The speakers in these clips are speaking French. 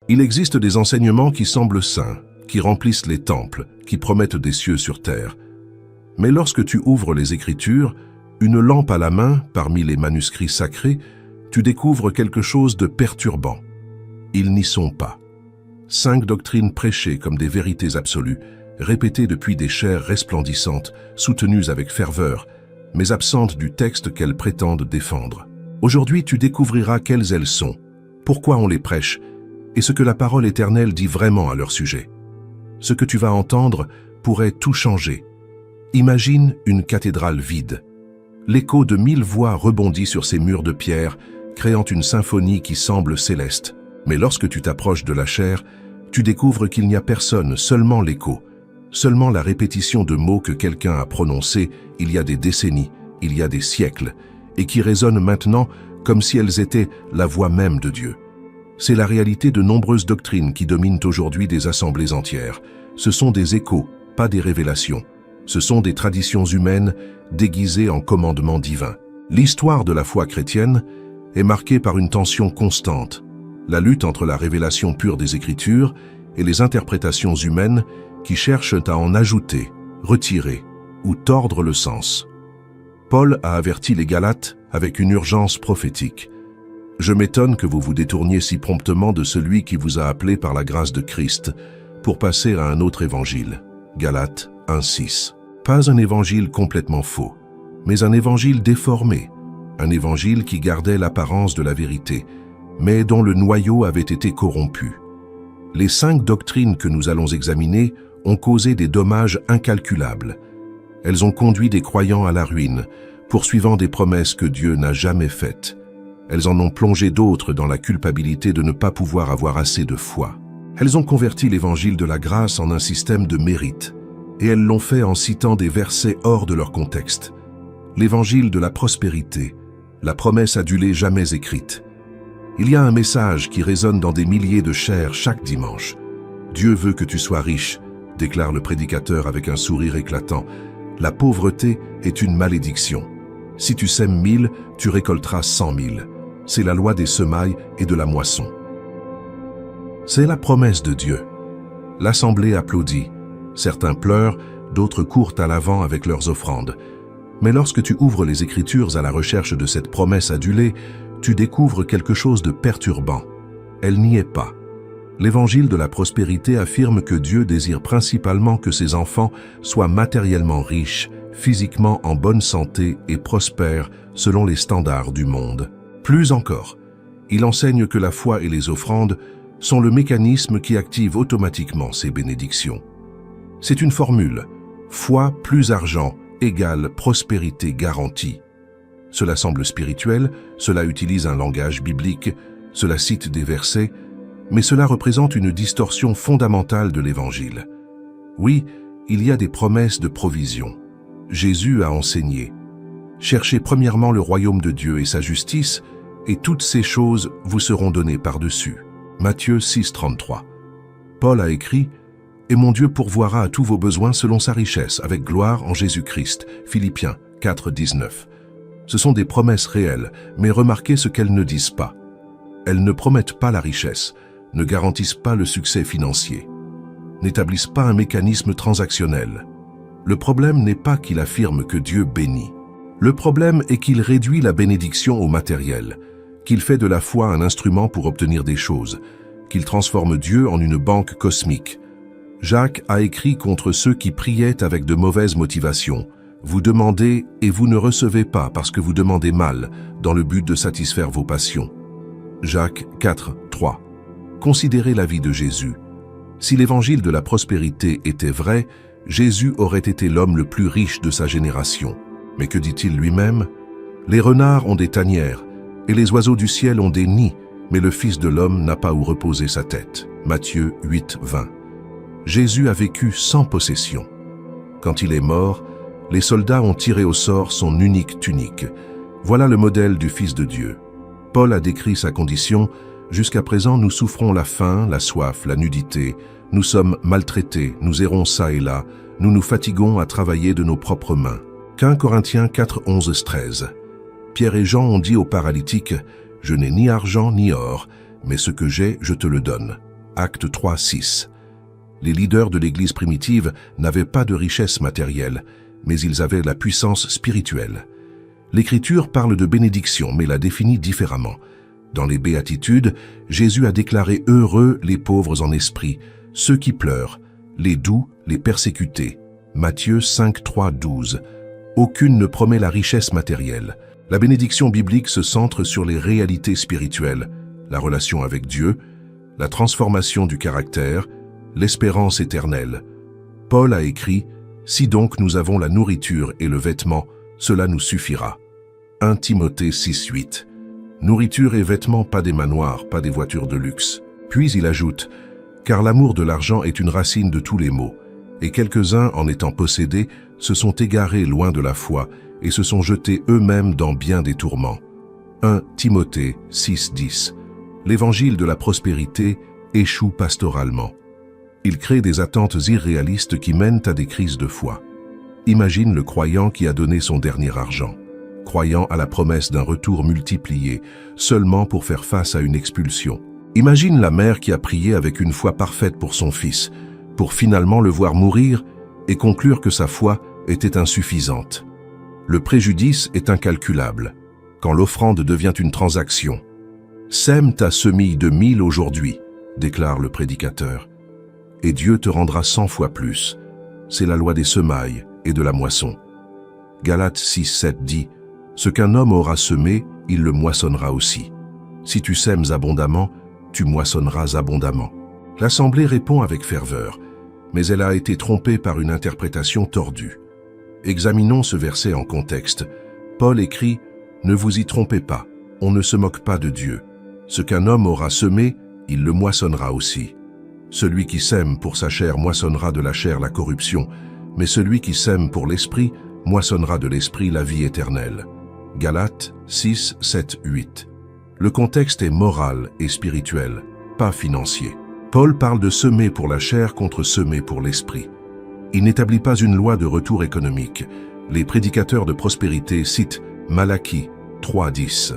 Il existe des enseignements qui semblent sains, qui remplissent les temples, qui promettent des cieux sur terre. Mais lorsque tu ouvres les Écritures, une lampe à la main, parmi les manuscrits sacrés, tu découvres quelque chose de perturbant. Ils n'y sont pas. 5 doctrines prêchées comme des vérités absolues, répétées depuis des chairs resplendissantes, soutenues avec ferveur, mais absentes du texte qu'elles prétendent défendre. Aujourd'hui, tu découvriras quelles elles sont, pourquoi on les prêche, et ce que la parole éternelle dit vraiment à leur sujet. Ce que tu vas entendre pourrait tout changer. Imagine une cathédrale vide. L'écho de 1000 voix rebondit sur ces murs de pierre, créant une symphonie qui semble céleste. Mais lorsque tu t'approches de la chair, tu découvres qu'il n'y a personne, seulement l'écho, seulement la répétition de mots que quelqu'un a prononcés il y a des décennies, il y a des siècles, et qui résonnent maintenant comme si elles étaient la voix même de Dieu. C'est la réalité de nombreuses doctrines qui dominent aujourd'hui des assemblées entières. Ce sont des échos, pas des révélations. Ce sont des traditions humaines déguisées en commandements divins. L'histoire de la foi chrétienne est marquée par une tension constante, la lutte entre la révélation pure des Écritures et les interprétations humaines qui cherchent à en ajouter, retirer ou tordre le sens. Paul a averti les Galates avec une urgence prophétique. « Je m'étonne que vous vous détourniez si promptement de celui qui vous a appelé par la grâce de Christ pour passer à un autre évangile. » Galates 1:6. Pas un évangile complètement faux, mais un évangile déformé, un évangile qui gardait l'apparence de la vérité, mais dont le noyau avait été corrompu. Les 5 doctrines que nous allons examiner ont causé des dommages incalculables. Elles ont conduit des croyants à la ruine, poursuivant des promesses que Dieu n'a jamais faites. Elles en ont plongé d'autres dans la culpabilité de ne pas pouvoir avoir assez de foi. Elles ont converti l'évangile de la grâce en un système de mérite, et elles l'ont fait en citant des versets hors de leur contexte. L'évangile de la prospérité, la promesse adulée jamais écrite. Il y a un message qui résonne dans des milliers de chairs chaque dimanche. Dieu veut que tu sois riche, déclare le prédicateur avec un sourire éclatant. La pauvreté est une malédiction. Si tu sèmes 1000, tu récolteras 100 000. C'est la loi des semailles et de la moisson. C'est la promesse de Dieu. L'assemblée applaudit. Certains pleurent, d'autres courent à l'avant avec leurs offrandes. Mais lorsque tu ouvres les Écritures à la recherche de cette promesse adulée, tu découvres quelque chose de perturbant. Elle n'y est pas. L'évangile de la prospérité affirme que Dieu désire principalement que ses enfants soient matériellement riches, physiquement en bonne santé et prospères selon les standards du monde. Plus encore, il enseigne que la foi et les offrandes sont le mécanisme qui active automatiquement ces bénédictions. C'est une formule, foi plus argent égale prospérité garantie. Cela semble spirituel, cela utilise un langage biblique, cela cite des versets, mais cela représente une distorsion fondamentale de l'Évangile. Oui, il y a des promesses de provision. Jésus a enseigné « Cherchez premièrement le royaume de Dieu et sa justice, et toutes ces choses vous seront données par-dessus. » Matthieu 6:33. Paul a écrit « Et mon Dieu pourvoira à tous vos besoins selon sa richesse, avec gloire en Jésus-Christ. » Philippiens 4:19. Ce sont des promesses réelles, mais remarquez ce qu'elles ne disent pas. Elles ne promettent pas la richesse, ne garantissent pas le succès financier, n'établissent pas un mécanisme transactionnel. Le problème n'est pas qu'il affirme que Dieu bénit. Le problème est qu'il réduit la bénédiction au matériel, qu'il fait de la foi un instrument pour obtenir des choses, qu'il transforme Dieu en une banque cosmique. Jacques a écrit contre ceux qui priaient avec de mauvaises motivations. Vous demandez et vous ne recevez pas parce que vous demandez mal, dans le but de satisfaire vos passions. Jacques 4:3. Considérez la vie de Jésus. Si l'évangile de la prospérité était vrai, Jésus aurait été l'homme le plus riche de sa génération. Mais que dit-il lui-même? Les renards ont des tanières, et les oiseaux du ciel ont des nids, mais le Fils de l'homme n'a pas où reposer sa tête. Matthieu 8:20. Jésus a vécu sans possession. Quand il est mort, les soldats ont tiré au sort son unique tunique. Voilà le modèle du Fils de Dieu. Paul a décrit sa condition. Jusqu'à présent, nous souffrons la faim, la soif, la nudité. Nous sommes maltraités, nous errons çà et là. Nous nous fatiguons à travailler de nos propres mains. 1 Corinthiens 4:11-13. Pierre et Jean ont dit au paralytique « Je n'ai ni argent ni or, mais ce que j'ai, je te le donne. » Actes 3, 6. Les leaders de l'Église primitive n'avaient pas de richesse matérielle, mais ils avaient la puissance spirituelle. L'Écriture parle de bénédiction, mais la définit différemment. Dans les Béatitudes, Jésus a déclaré « Heureux les pauvres en esprit, ceux qui pleurent, les doux, les persécutés ». Matthieu 5, 3, 12. Aucune ne promet la richesse matérielle. La bénédiction biblique se centre sur les réalités spirituelles, la relation avec Dieu, la transformation du caractère, l'espérance éternelle. Paul a écrit « Si donc nous avons la nourriture et le vêtement, cela nous suffira ». 1 Timothée 6, 8. Nourriture et vêtements, pas des manoirs, pas des voitures de luxe. Puis il ajoute « Car l'amour de l'argent est une racine de tous les maux, et quelques-uns, en étant possédés, se sont égarés loin de la foi et se sont jetés eux-mêmes dans bien des tourments. » 1 Timothée 6, 10. L'évangile de la prospérité échoue pastoralement. Il crée des attentes irréalistes qui mènent à des crises de foi. Imagine le croyant qui a donné son dernier argent, croyant à la promesse d'un retour multiplié, seulement pour faire face à une expulsion. Imagine la mère qui a prié avec une foi parfaite pour son fils, pour finalement le voir mourir et conclure que sa foi était insuffisante. Le préjudice est incalculable, quand l'offrande devient une transaction. « Sème ta semille de 1000 aujourd'hui », déclare le prédicateur, « et Dieu te rendra 100 fois plus. C'est la loi des semailles et de la moisson. » Galates 6, 7 dit « Ce qu'un homme aura semé, il le moissonnera aussi. Si tu sèmes abondamment, tu moissonneras abondamment. » L'Assemblée répond avec ferveur, mais elle a été trompée par une interprétation tordue. Examinons ce verset en contexte. Paul écrit « Ne vous y trompez pas, on ne se moque pas de Dieu. Ce qu'un homme aura semé, il le moissonnera aussi. Celui qui sème pour sa chair moissonnera de la chair la corruption, mais celui qui sème pour l'esprit moissonnera de l'esprit la vie éternelle. » Galates 6, 7, 8. Le contexte est moral et spirituel, pas financier. Paul parle de semer pour la chair contre semer pour l'esprit. Il n'établit pas une loi de retour économique. Les prédicateurs de prospérité citent Malachie 3, 10.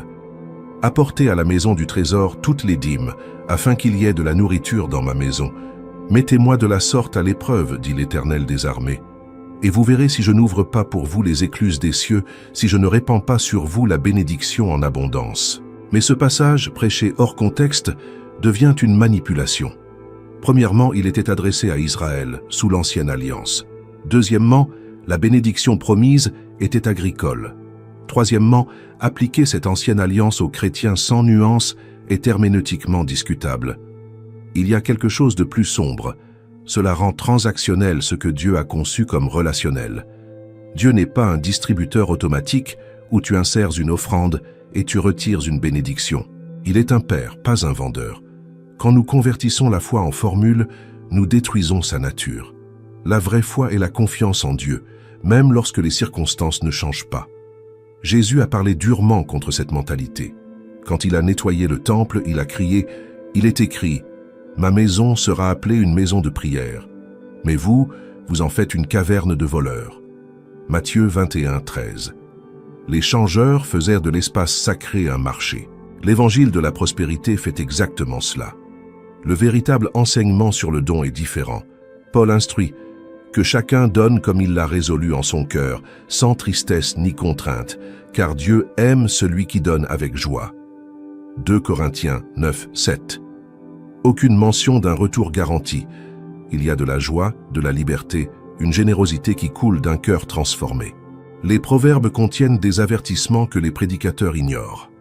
Apportez à la maison du trésor toutes les dîmes, afin qu'il y ait de la nourriture dans ma maison. Mettez-moi de la sorte à l'épreuve, dit l'Éternel des armées. Et vous verrez si je n'ouvre pas pour vous les écluses des cieux, si je ne répands pas sur vous la bénédiction en abondance. Mais ce passage, prêché hors contexte, devient une manipulation. Premièrement, il était adressé à Israël, sous l'Ancienne Alliance. Deuxièmement, la bénédiction promise était agricole. Troisièmement, appliquer cette Ancienne Alliance aux chrétiens sans nuance est herméneutiquement discutable. Il y a quelque chose de plus sombre. Cela rend transactionnel ce que Dieu a conçu comme relationnel. Dieu n'est pas un distributeur automatique où tu insères une offrande et tu retires une bénédiction. Il est un père, pas un vendeur. Quand nous convertissons la foi en formule, nous détruisons sa nature. La vraie foi est la confiance en Dieu, même lorsque les circonstances ne changent pas. Jésus a parlé durement contre cette mentalité. Quand il a nettoyé le temple, il a crié « Il est écrit, ma maison sera appelée une maison de prière. Mais vous, vous en faites une caverne de voleurs. » Matthieu 21, 13. Les changeurs faisaient de l'espace sacré un marché. L'évangile de la prospérité fait exactement cela. Le véritable enseignement sur le don est différent. Paul instruit « Que chacun donne comme il l'a résolu en son cœur, sans tristesse ni contrainte, car Dieu aime celui qui donne avec joie. » 2 Corinthiens 9, 7. Aucune mention d'un retour garanti. Il y a de la joie, de la liberté, une générosité qui coule d'un cœur transformé. Les proverbes contiennent des avertissements que les prédicateurs ignorent.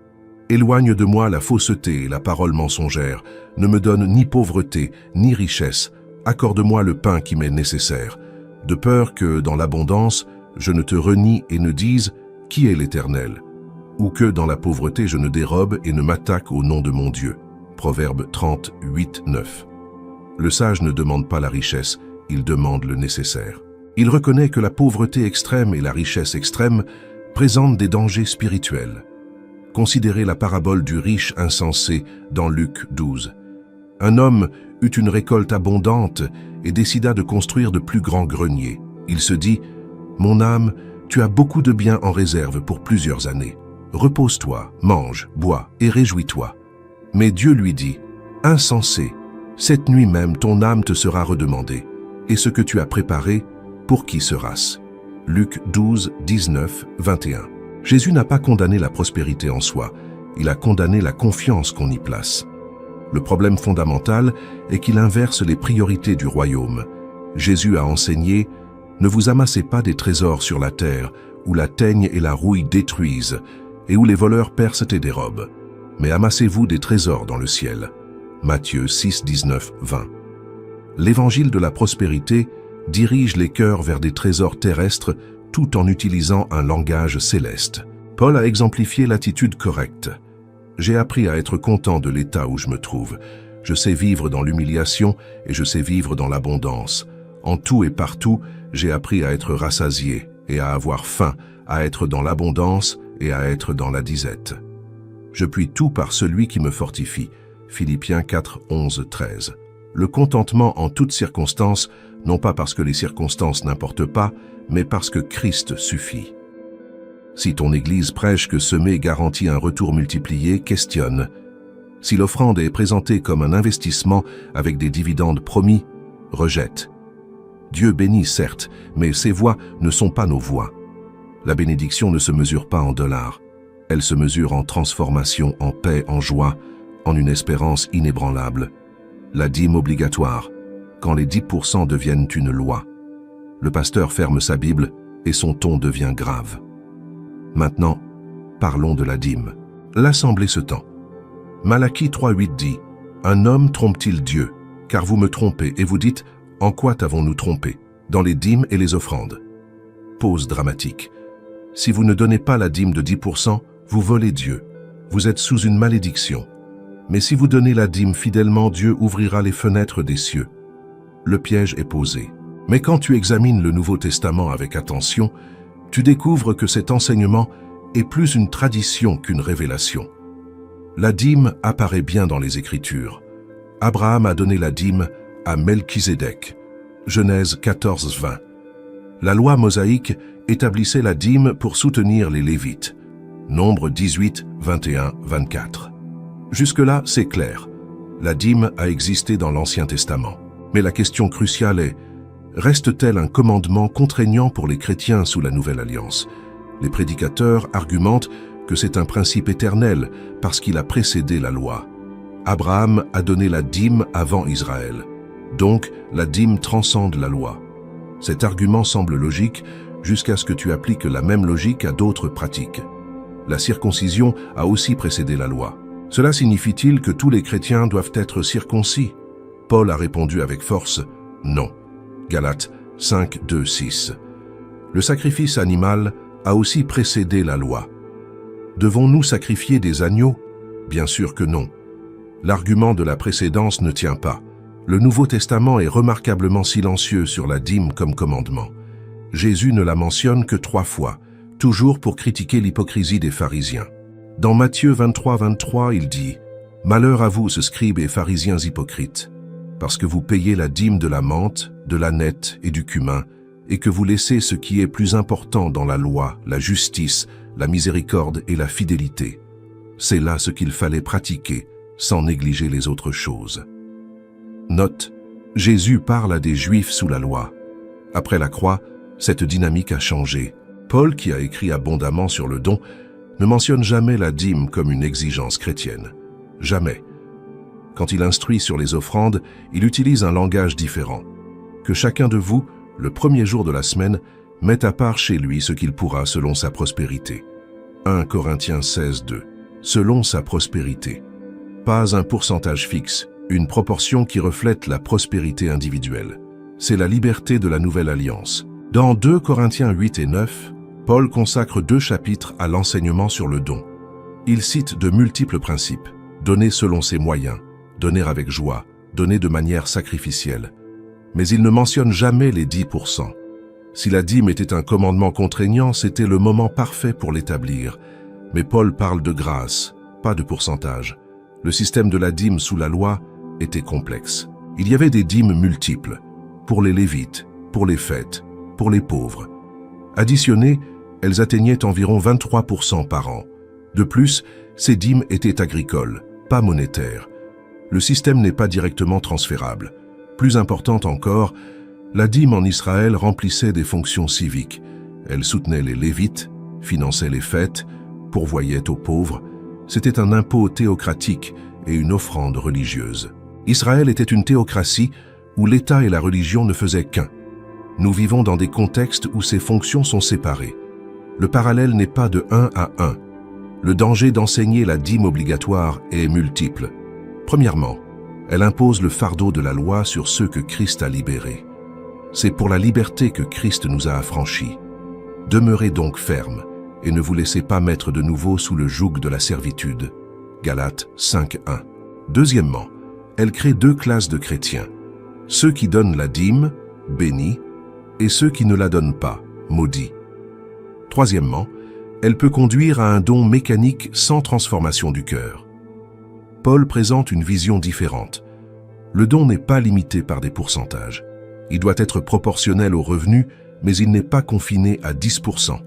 Éloigne de moi la fausseté et la parole mensongère. Ne me donne ni pauvreté, ni richesse. Accorde-moi le pain qui m'est nécessaire, de peur que, dans l'abondance, je ne te renie et ne dise « Qui est l'Éternel ?» ou que, dans la pauvreté, je ne dérobe et ne m'attaque au nom de mon Dieu. Proverbe 30, 8, 9. Le sage ne demande pas la richesse, il demande le nécessaire. Il reconnaît que la pauvreté extrême et la richesse extrême présentent des dangers spirituels. Considérez la parabole du riche insensé dans Luc 12. Un homme eut une récolte abondante et décida de construire de plus grands greniers. Il se dit « Mon âme, tu as beaucoup de biens en réserve pour plusieurs années. Repose-toi, mange, bois et réjouis-toi. » Mais Dieu lui dit « Insensé, Cette nuit même, ton âme te sera redemandée. Et ce que tu as préparé, pour qui sera-ce? Luc 12, 19, 21. Jésus n'a pas condamné la prospérité en soi, il a condamné la confiance qu'on y place. Le problème fondamental est qu'il inverse les priorités du royaume. Jésus a enseigné « Ne vous amassez pas des trésors sur la terre, où la teigne et la rouille détruisent, et où les voleurs percent et dérobent, mais amassez-vous des trésors dans le ciel. » Matthieu 6, 19, 20. L'évangile de la prospérité dirige les cœurs vers des trésors terrestres tout en utilisant un langage céleste. Paul a exemplifié l'attitude correcte. J'ai appris à être content de l'état où je me trouve. Je sais vivre dans l'humiliation et je sais vivre dans l'abondance. En tout et partout, j'ai appris à être rassasié et à avoir faim, à être dans l'abondance et à être dans la disette. Je puis tout par celui qui me fortifie. Philippiens 4, 11, 13. Le contentement en toutes circonstances, non pas parce que les circonstances n'importent pas, mais parce que Christ suffit. Si ton Église prêche que semer garantit un retour multiplié, questionne. Si l'offrande est présentée comme un investissement avec des dividendes promis, rejette. Dieu bénit certes, mais ses voies ne sont pas nos voies. La bénédiction ne se mesure pas en dollars. Elle se mesure en transformation, en paix, en joie, en une espérance inébranlable. La dîme obligatoire, quand les 10% deviennent une loi. Le pasteur ferme sa Bible et son ton devient grave. Maintenant, parlons de la dîme. L'assemblée se tend. Malachie 3.8 dit « Un homme trompe-t-il Dieu? Car vous me trompez et vous dites « En quoi t'avons-nous trompé? Dans les dîmes et les offrandes. » Pause dramatique. Si vous ne donnez pas la dîme de 10%, vous volez Dieu. Vous êtes sous une malédiction. Mais si vous donnez la dîme fidèlement, Dieu ouvrira les fenêtres des cieux. Le piège est posé. Mais quand tu examines le Nouveau Testament avec attention, tu découvres que cet enseignement est plus une tradition qu'une révélation. La dîme apparaît bien dans les Écritures. Abraham a donné la dîme à Melchisédek. Genèse 14, 20. La loi mosaïque établissait la dîme pour soutenir les Lévites. Nombre 18, 21, 24. Jusque-là, c'est clair. La dîme a existé dans l'Ancien Testament. Mais la question cruciale est, reste-t-elle un commandement contraignant pour les chrétiens sous la Nouvelle Alliance? Les prédicateurs argumentent que c'est un principe éternel parce qu'il a précédé la loi. Abraham a donné la dîme avant Israël. Donc, la dîme transcende la loi. Cet argument semble logique jusqu'à ce que tu appliques la même logique à d'autres pratiques. La circoncision a aussi précédé la loi. Cela signifie-t-il que tous les chrétiens doivent être circoncis? Paul a répondu avec force « Non ». Galates 5, 2, 6. Le sacrifice animal a aussi précédé la loi. Devons-nous sacrifier des agneaux? Bien sûr que non. L'argument de la précédence ne tient pas. Le Nouveau Testament est remarquablement silencieux sur la dîme comme commandement. Jésus ne la mentionne que 3 fois, toujours pour critiquer l'hypocrisie des pharisiens. Dans Matthieu 23, 23, il dit « Malheur à vous, ce scribes et pharisiens hypocrites, parce que vous payez la dîme de la menthe, de l'ânette et du cumin, et que vous laissez ce qui est plus important dans la loi, la justice, la miséricorde et la fidélité. C'est là ce qu'il fallait pratiquer, sans négliger les autres choses. » Note, Jésus parle à des Juifs sous la loi. Après la croix, cette dynamique a changé. Paul, qui a écrit abondamment sur le don, ne mentionne jamais la dîme comme une exigence chrétienne. Jamais. Quand il instruit sur les offrandes, il utilise un langage différent. Que chacun de vous, le premier jour de la semaine, mette à part chez lui ce qu'il pourra selon sa prospérité. 1 Corinthiens 16, 2. Selon sa prospérité. Pas un pourcentage fixe, une proportion qui reflète la prospérité individuelle. C'est la liberté de la nouvelle alliance. Dans 2 Corinthiens 8 et 9, Paul consacre 2 chapitres à l'enseignement sur le don. Il cite de multiples principes. Donner selon ses moyens, donner avec joie, donner de manière sacrificielle. Mais il ne mentionne jamais les 10%. Si la dîme était un commandement contraignant, c'était le moment parfait pour l'établir. Mais Paul parle de grâce, pas de pourcentage. Le système de la dîme sous la loi était complexe. Il y avait des dîmes multiples, pour les Lévites, pour les fêtes, pour les pauvres. Additionnées, elles atteignaient environ 23% par an. De plus, ces dîmes étaient agricoles, pas monétaires. Le système n'est pas directement transférable. Plus importante encore, la dîme en Israël remplissait des fonctions civiques. Elle soutenait les Lévites, finançait les fêtes, pourvoyait aux pauvres. C'était un impôt théocratique et une offrande religieuse. Israël était une théocratie où l'État et la religion ne faisaient qu'un. Nous vivons dans des contextes où ces fonctions sont séparées. Le parallèle n'est pas de 1 à 1. Le danger d'enseigner la dîme obligatoire est multiple. Premièrement, elle impose le fardeau de la loi sur ceux que Christ a libérés. C'est pour la liberté que Christ nous a affranchis. Demeurez donc fermes et ne vous laissez pas mettre de nouveau sous le joug de la servitude. Galates 5:1. Deuxièmement, elle crée deux classes de chrétiens. Ceux qui donnent la dîme, bénis, et ceux qui ne la donnent pas, maudits. Troisièmement, elle peut conduire à un don mécanique sans transformation du cœur. Paul présente une vision différente. Le don n'est pas limité par des pourcentages. Il doit être proportionnel aux revenus, mais il n'est pas confiné à 10%.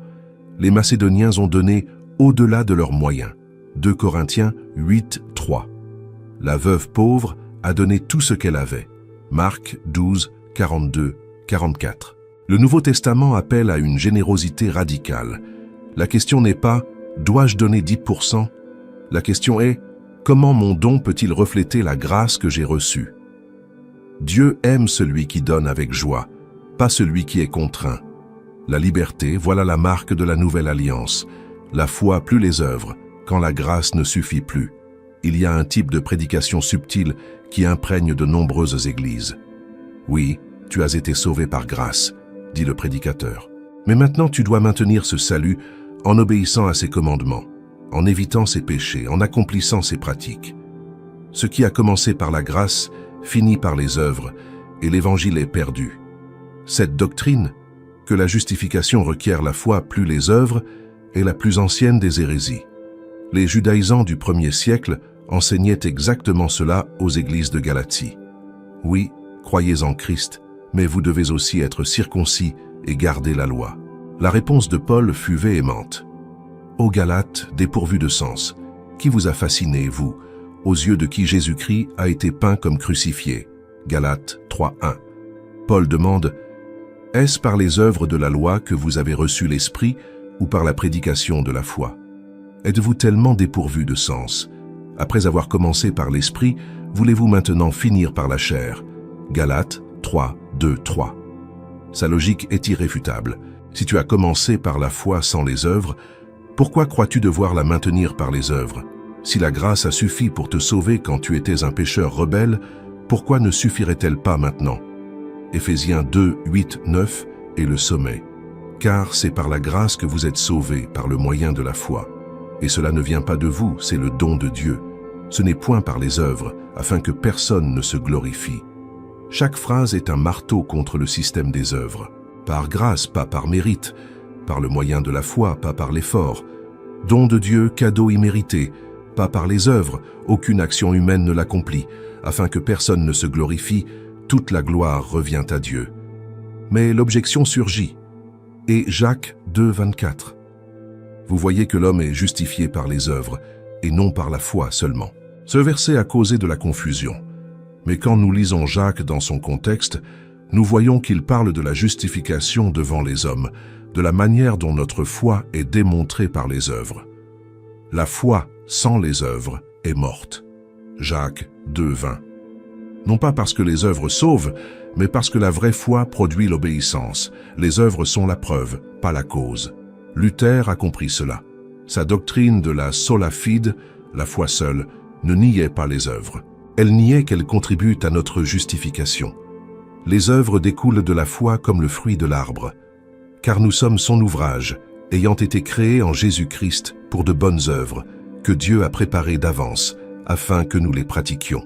Les Macédoniens ont donné au-delà de leurs moyens. 2 Corinthiens 8:3. La veuve pauvre a donné tout ce qu'elle avait. Marc 12, 42, 44. Le Nouveau Testament appelle à une générosité radicale. La question n'est pas « dois-je donner 10% ?» La question est « comment mon don peut-il refléter la grâce que j'ai reçue ?» Dieu aime celui qui donne avec joie, pas celui qui est contraint. La liberté, voilà la marque de la nouvelle alliance. La foi plus les œuvres, quand la grâce ne suffit plus. Il y a un type de prédication subtile qui imprègne de nombreuses églises. Oui, tu as été sauvé par grâce, dit le prédicateur. Mais maintenant tu dois maintenir ce salut en obéissant à ses commandements, en évitant ses péchés, en accomplissant ses pratiques. Ce qui a commencé par la grâce finit par les œuvres, et l'évangile est perdu. Cette doctrine, que la justification requiert la foi plus les œuvres, est la plus ancienne des hérésies. Les judaïsants du 1er siècle enseignaient exactement cela aux églises de Galatie. Oui, croyez en Christ, mais vous devez aussi être circoncis et garder la loi. La réponse de Paul fut véhémente. Ô Galates, dépourvus de sens, qui vous a fasciné, vous, aux yeux de qui Jésus-Christ a été peint comme crucifié? Galates 3:1. Paul demande, est-ce par les œuvres de la loi que vous avez reçu l'Esprit ou par la prédication de la foi? Êtes-vous tellement dépourvus de sens? Après avoir commencé par l'Esprit, voulez-vous maintenant finir par la chair? Galates 3:2-3. Sa logique est irréfutable. Si tu as commencé par la foi sans les œuvres, pourquoi crois-tu devoir la maintenir par les œuvres? Si la grâce a suffi pour te sauver quand tu étais un pécheur rebelle, pourquoi ne suffirait-elle pas maintenant? Éphésiens 2:8-9 est le sommet. Car c'est par la grâce que vous êtes sauvés par le moyen de la foi. Et cela ne vient pas de vous, c'est le don de Dieu. Ce n'est point par les œuvres, afin que personne ne se glorifie. Chaque phrase est un marteau contre le système des œuvres. Par grâce, pas par mérite. Par le moyen de la foi, pas par l'effort. Don de Dieu, cadeau immérité. Pas par les œuvres, aucune action humaine ne l'accomplit. Afin que personne ne se glorifie, toute la gloire revient à Dieu. Mais l'objection surgit. Et Jacques 2:24. Vous voyez que l'homme est justifié par les œuvres, et non par la foi seulement. Ce verset a causé de la confusion. Mais quand nous lisons Jacques dans son contexte, nous voyons qu'il parle de la justification devant les hommes, de la manière dont notre foi est démontrée par les œuvres. La foi sans les œuvres est morte. Jacques 2:20. Non pas parce que les œuvres sauvent, mais parce que la vraie foi produit l'obéissance. Les œuvres sont la preuve, pas la cause. Luther a compris cela. Sa doctrine de la sola fide, la foi seule, ne niait pas les œuvres. Elle niait qu'elles contribuent à notre justification. Les œuvres découlent de la foi comme le fruit de l'arbre. Car nous sommes son ouvrage, ayant été créés en Jésus-Christ pour de bonnes œuvres, que Dieu a préparées d'avance, afin que nous les pratiquions.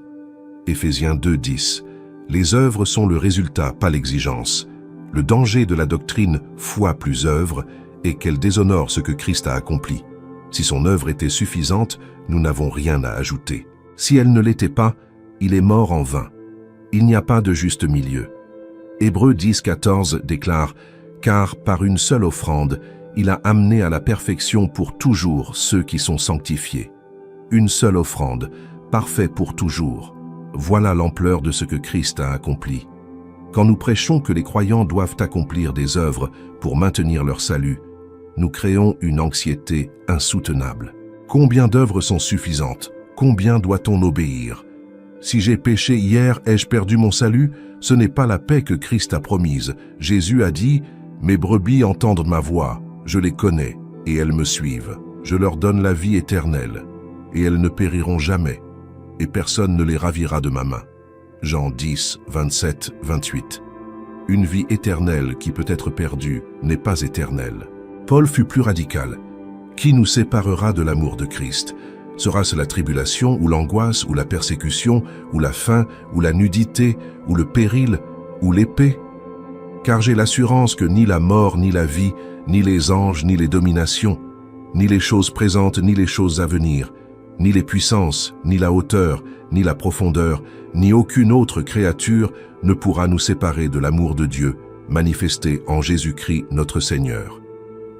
Éphésiens 2:10. Les œuvres sont le résultat, pas l'exigence. Le danger de la doctrine foi plus œuvre est qu'elle déshonore ce que Christ a accompli. Si son œuvre était suffisante, nous n'avons rien à ajouter. Si elle ne l'était pas, il est mort en vain. Il n'y a pas de juste milieu. Hébreux 10:14 déclare « Car par une seule offrande, il a amené à la perfection pour toujours ceux qui sont sanctifiés. » Une seule offrande, parfait pour toujours. Voilà l'ampleur de ce que Christ a accompli. Quand nous prêchons que les croyants doivent accomplir des œuvres pour maintenir leur salut, nous créons une anxiété insoutenable. Combien d'œuvres sont suffisantes? Combien doit-on obéir? Si j'ai péché hier, ai-je perdu mon salut? Ce n'est pas la paix que Christ a promise. Jésus a dit, « Mes brebis entendent ma voix, je les connais, et elles me suivent. Je leur donne la vie éternelle, et elles ne périront jamais, et personne ne les ravira de ma main. » Jean 10, 27, 28. Une vie éternelle qui peut être perdue n'est pas éternelle. Paul fut plus radical. Qui nous séparera de l'amour de Christ? Sera-ce la tribulation, ou l'angoisse, ou la persécution, ou la faim, ou la nudité, ou le péril, ou l'épée? Car j'ai l'assurance que ni la mort, ni la vie, ni les anges, ni les dominations, ni les choses présentes, ni les choses à venir, ni les puissances, ni la hauteur, ni la profondeur, ni aucune autre créature ne pourra nous séparer de l'amour de Dieu, manifesté en Jésus-Christ notre Seigneur.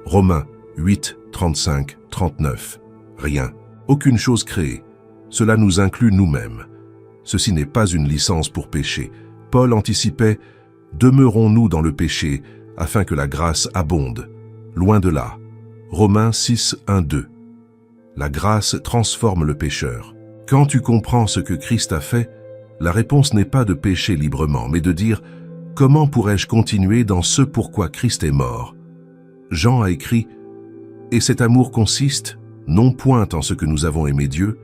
Romains 8, 35, 39. Rien, aucune chose créée. Cela nous inclut nous-mêmes. Ceci n'est pas une licence pour pécher. Paul anticipait « Demeurons-nous dans le péché, afin que la grâce abonde ». Loin de là. Romains 6, 1, 2. La grâce transforme le pécheur. Quand tu comprends ce que Christ a fait, la réponse n'est pas de pécher librement, mais de dire « Comment pourrais-je continuer dans ce pourquoi Christ est mort ?» Jean a écrit « Et cet amour consiste, non point en ce que nous avons aimé Dieu,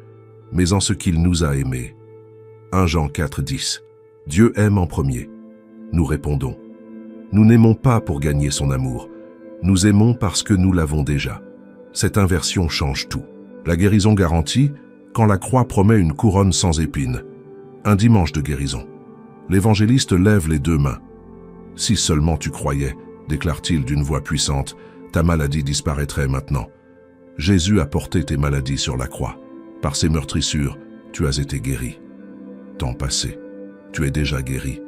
mais en ce qu'il nous a aimés. » 1 Jean 4, 10. Dieu aime en premier. Nous répondons « Nous n'aimons pas pour gagner son amour. Nous aimons parce que nous l'avons déjà. » Cette inversion change tout. La guérison garantie, quand la croix promet une couronne sans épines. Un dimanche de guérison. L'évangéliste lève les deux mains. « Si seulement tu croyais, déclare-t-il d'une voix puissante, ta maladie disparaîtrait maintenant. Jésus a porté tes maladies sur la croix. Par ses meurtrissures, tu as été guéri. Temps passé, tu es déjà guéri.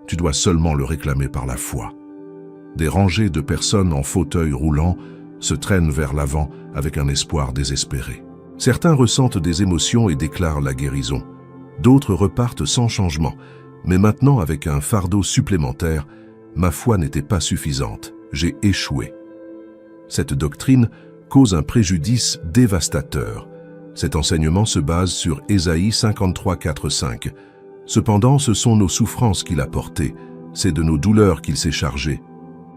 Tu dois seulement le réclamer par la foi. » Des rangées de personnes en fauteuil roulant se traînent vers l'avant avec un espoir désespéré. Certains ressentent des émotions et déclarent la guérison. D'autres repartent sans changement, mais maintenant avec un fardeau supplémentaire. Ma foi n'était pas suffisante, j'ai échoué. Cette doctrine cause un préjudice dévastateur. Cet enseignement se base sur Ésaïe 53, 4, 5. Cependant, ce sont nos souffrances qu'il a portées, c'est de nos douleurs qu'il s'est chargé.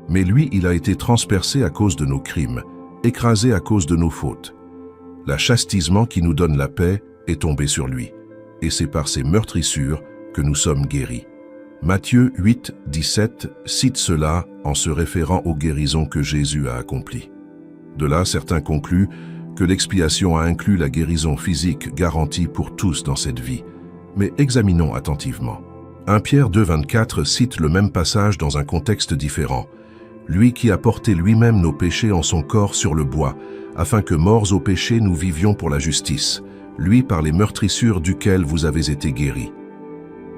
Mais lui, il a été transpercé à cause de nos crimes, écrasé à cause de nos fautes. Le chastisement qui nous donne la paix est tombé sur lui, et c'est par ses meurtrissures que nous sommes guéris. Matthieu 8, 17 cite cela en se référant aux guérisons que Jésus a accomplies. De là, certains concluent que l'expiation a inclus la guérison physique garantie pour tous dans cette vie. Mais examinons attentivement. 1 Pierre 2, 24 cite le même passage dans un contexte différent. Lui qui a porté lui-même nos péchés en son corps sur le bois, afin que morts au péché nous vivions pour la justice, lui par les meurtrissures duquel vous avez été guéris.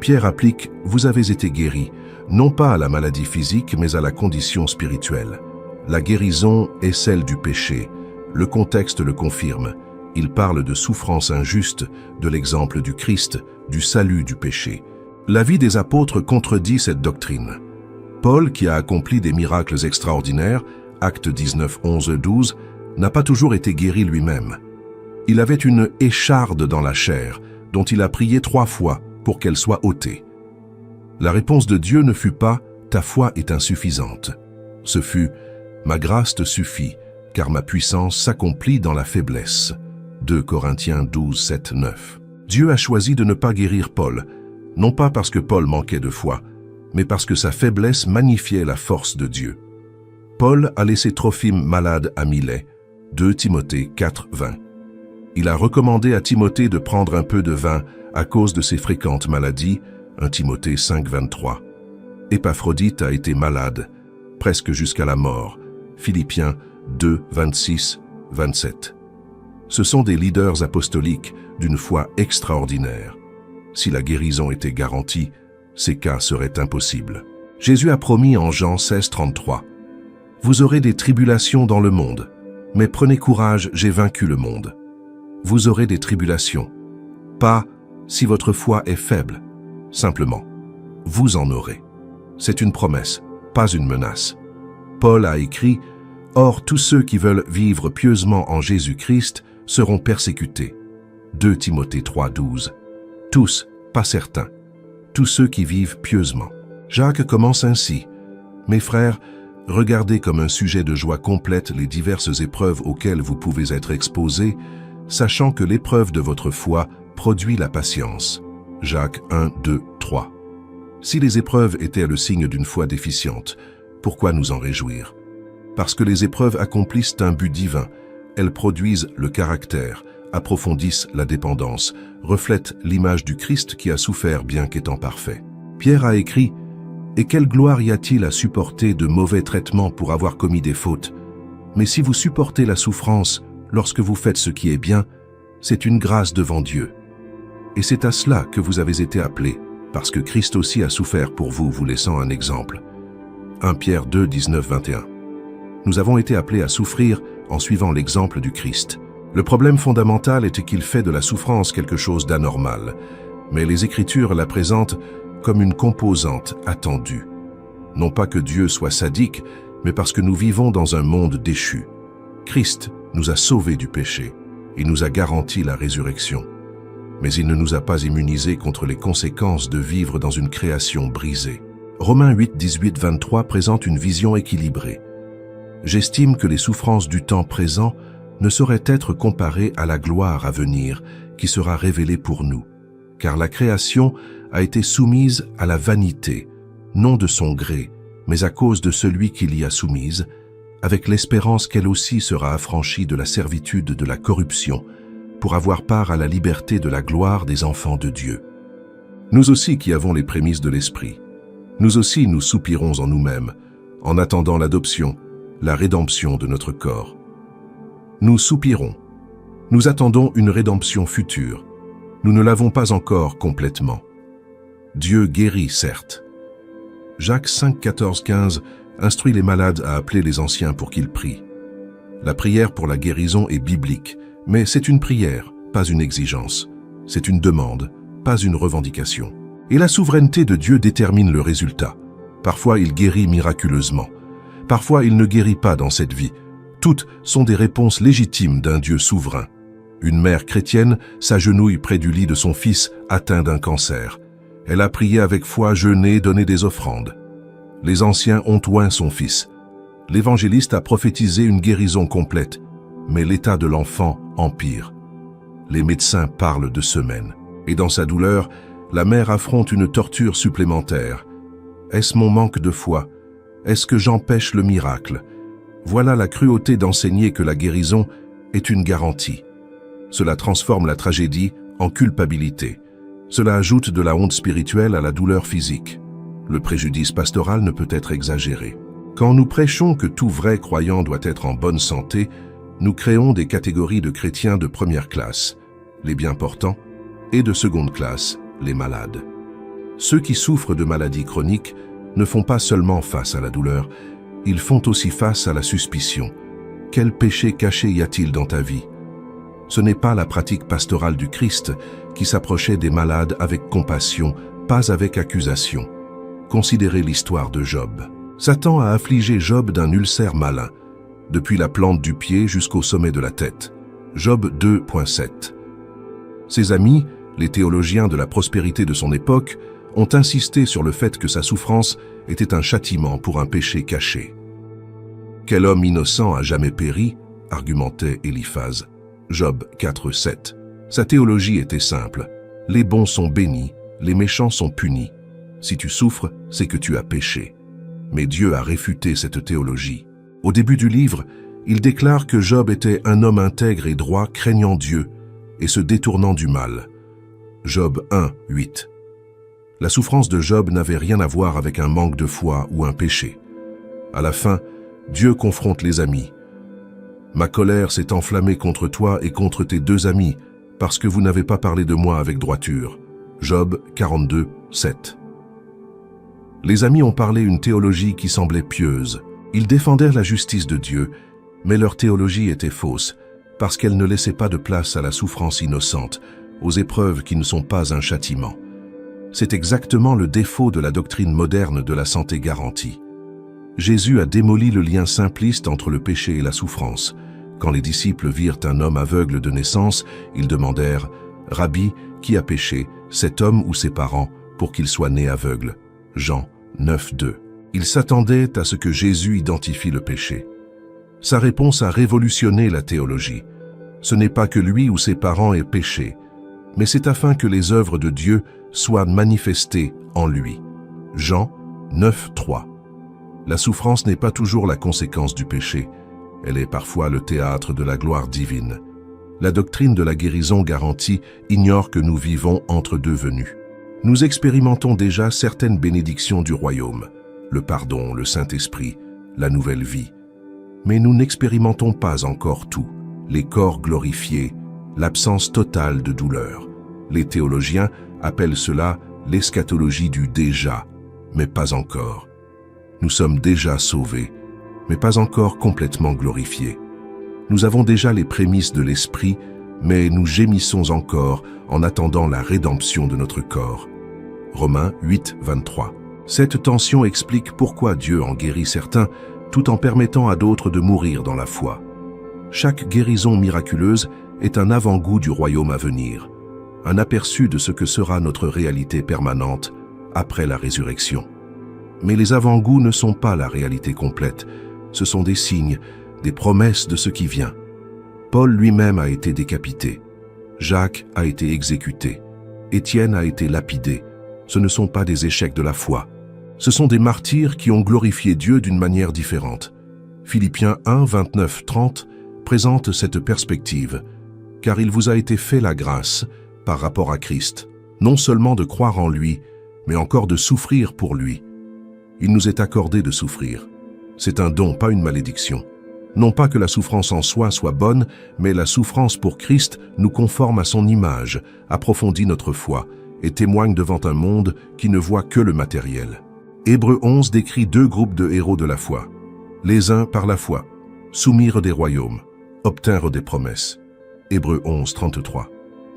Pierre applique « vous avez été guéris », non pas à la maladie physique, mais à la condition spirituelle. La guérison est celle du péché. Le contexte le confirme. Il parle de souffrance injuste, de l'exemple du Christ, du salut du péché. La vie des apôtres contredit cette doctrine. Paul, qui a accompli des miracles extraordinaires, Actes 19, 11, 12, n'a pas toujours été guéri lui-même. Il avait une écharde dans la chair, dont il a prié 3 fois pour qu'elle soit ôtée. La réponse de Dieu ne fut pas « ta foi est insuffisante ». Ce fut « ma grâce te suffit, car ma puissance s'accomplit dans la faiblesse ». 2 Corinthiens 12, 7, 9. Dieu a choisi de ne pas guérir Paul, non pas parce que Paul manquait de foi, mais parce que sa faiblesse magnifiait la force de Dieu. Paul a laissé Trophime malade à Milet, 2 Timothée 4, 20. Il a recommandé à Timothée de prendre un peu de vin à cause de ses fréquentes maladies, 1 Timothée 5, 23. Épaphrodite a été malade, presque jusqu'à la mort, Philippiens 2, 26, 27. Ce sont des leaders apostoliques d'une foi extraordinaire. Si la guérison était garantie, ces cas seraient impossibles. Jésus a promis en Jean 16, 33 « Vous aurez des tribulations dans le monde, mais prenez courage, j'ai vaincu le monde. » Vous aurez des tribulations. Pas « si votre foi est faible. Simplement, vous en aurez. C'est une promesse, pas une menace. Paul a écrit « Or, tous ceux qui veulent vivre pieusement en Jésus-Christ seront persécutés. » 2 Timothée 3,12. Tous, pas certains. Tous ceux qui vivent pieusement. Jacques commence ainsi. « Mes frères, regardez comme un sujet de joie complète les diverses épreuves auxquelles vous pouvez être exposés, sachant que l'épreuve de votre foi produit la patience. » Jacques 1, 2, 3. Si les épreuves étaient le signe d'une foi déficiente, pourquoi nous en réjouir? Parce que les épreuves accomplissent un but divin. Elles produisent le caractère, approfondissent la dépendance, reflètent l'image du Christ qui a souffert bien qu'étant parfait. Pierre a écrit « Et quelle gloire y a-t-il à supporter de mauvais traitements pour avoir commis des fautes? Mais si vous supportez la souffrance lorsque vous faites ce qui est bien, c'est une grâce devant Dieu. Et c'est à cela que vous avez été appelés, parce que Christ aussi a souffert pour vous, vous laissant un exemple. » 1 Pierre 2, 19, 21. Nous avons été appelés à souffrir en suivant l'exemple du Christ. Le problème fondamental était qu'il fait de la souffrance quelque chose d'anormal, mais les Écritures la présentent comme une composante attendue. Non pas que Dieu soit sadique, mais parce que nous vivons dans un monde déchu. Christ nous a sauvés du péché. Il nous a garanti la résurrection. Mais il ne nous a pas immunisés contre les conséquences de vivre dans une création brisée. Romains 8, 18, 23 présente une vision équilibrée. J'estime que les souffrances du temps présent ne sauraient être comparées à la gloire à venir qui sera révélée pour nous, car la création a été soumise à la vanité, non de son gré, mais à cause de celui qui l'y a soumise, avec l'espérance qu'elle aussi sera affranchie de la servitude de la corruption, pour avoir part à la liberté de la gloire des enfants de Dieu. Nous aussi qui avons les prémices de l'Esprit, nous aussi nous soupirons en nous-mêmes, en attendant l'adoption, la rédemption de notre corps. Nous soupirons. Nous attendons une rédemption future. Nous ne l'avons pas encore complètement. Dieu guérit, certes. Jacques 5, 14, 15 instruit les malades à appeler les anciens pour qu'ils prient. La prière pour la guérison est biblique, mais c'est une prière, pas une exigence. C'est une demande, pas une revendication. Et la souveraineté de Dieu détermine le résultat. Parfois, il guérit miraculeusement. Parfois, il ne guérit pas dans cette vie. Toutes sont des réponses légitimes d'un Dieu souverain. Une mère chrétienne s'agenouille près du lit de son fils atteint d'un cancer. Elle a prié avec foi, jeûné, donné des offrandes. Les anciens ont oint son fils. L'évangéliste a prophétisé une guérison complète, mais l'état de l'enfant empire. Les médecins parlent de semaines. Et dans sa douleur, la mère affronte une torture supplémentaire. Est-ce mon manque de foi? Est-ce que j'empêche le miracle? Voilà la cruauté d'enseigner que la guérison est une garantie. Cela transforme la tragédie en culpabilité. Cela ajoute de la honte spirituelle à la douleur physique. Le préjudice pastoral ne peut être exagéré. Quand nous prêchons que tout vrai croyant doit être en bonne santé, nous créons des catégories de chrétiens de première classe, les bien portants, et de seconde classe, les malades. Ceux qui souffrent de maladies chroniques ne font pas seulement face à la douleur, ils font aussi face à la suspicion. Quel péché caché y a-t-il dans ta vie? Ce n'est pas la pratique pastorale du Christ qui s'approchait des malades avec compassion, pas avec accusation. Considérez l'histoire de Job. Satan a affligé Job d'un ulcère malin, depuis la plante du pied jusqu'au sommet de la tête. Job 2.7. Ses amis, les théologiens de la prospérité de son époque, ont insisté sur le fait que sa souffrance était un châtiment pour un péché caché. Quel homme innocent a jamais péri, argumentait Éliphaz. Job 4.7. Sa théologie était simple. Les bons sont bénis, les méchants sont punis. Si tu souffres, c'est que tu as péché. Mais Dieu a réfuté cette théologie. Au début du livre, il déclare que Job était un homme intègre et droit, craignant Dieu et se détournant du mal. Job 1, 8. La souffrance de Job n'avait rien à voir avec un manque de foi ou un péché. À la fin, Dieu confronte les amis. « Ma colère s'est enflammée contre toi et contre tes deux amis, parce que vous n'avez pas parlé de moi avec droiture. » Job 42, 7. Les amis ont parlé une théologie qui semblait pieuse. Ils défendèrent la justice de Dieu, mais leur théologie était fausse, parce qu'elle ne laissait pas de place à la souffrance innocente, aux épreuves qui ne sont pas un châtiment. C'est exactement le défaut de la doctrine moderne de la santé garantie. Jésus a démoli le lien simpliste entre le péché et la souffrance. Quand les disciples virent un homme aveugle de naissance, ils demandèrent « Rabbi, qui a péché, cet homme ou ses parents, pour qu'il soit né aveugle ?» Jean 9, 2. Ils s'attendaient à ce que Jésus identifie le péché. Sa réponse a révolutionné la théologie. Ce n'est pas que lui ou ses parents aient péché, mais c'est afin que les œuvres de Dieu soient manifestées en lui. Jean 9, 3. La souffrance n'est pas toujours la conséquence du péché. Elle est parfois le théâtre de la gloire divine. La doctrine de la guérison garantie ignore que nous vivons entre deux venues. Nous expérimentons déjà certaines bénédictions du royaume, le pardon, le Saint-Esprit, la nouvelle vie. Mais nous n'expérimentons pas encore tout, les corps glorifiés, l'absence totale de douleur. Les théologiens appellent cela l'eschatologie du déjà, mais pas encore. Nous sommes déjà sauvés, mais pas encore complètement glorifiés. Nous avons déjà les prémices de l'esprit, mais nous gémissons encore en attendant la rédemption de notre corps. Romains 8, 23. Cette tension explique pourquoi Dieu en guérit certains, tout en permettant à d'autres de mourir dans la foi. Chaque guérison miraculeuse est un avant-goût du royaume à venir, un aperçu de ce que sera notre réalité permanente après la résurrection. Mais les avant-goûts ne sont pas la réalité complète, ce sont des signes, des promesses de ce qui vient. Paul lui-même a été décapité, Jacques a été exécuté, Étienne a été lapidé. Ce ne sont pas des échecs de la foi. Ce sont des martyrs qui ont glorifié Dieu d'une manière différente. Philippiens 1, 29, 30 présente cette perspective, car il vous a été fait la grâce, par rapport à Christ, non seulement de croire en lui, mais encore de souffrir pour lui. Il nous est accordé de souffrir. C'est un don, pas une malédiction. Non pas que la souffrance en soi soit bonne, mais la souffrance pour Christ nous conforme à son image, approfondit notre foi et témoigne devant un monde qui ne voit que le matériel. Hébreux 11 décrit deux groupes de héros de la foi. Les uns par la foi, soumirent des royaumes, obtinrent des promesses. Hébreux 11, 33.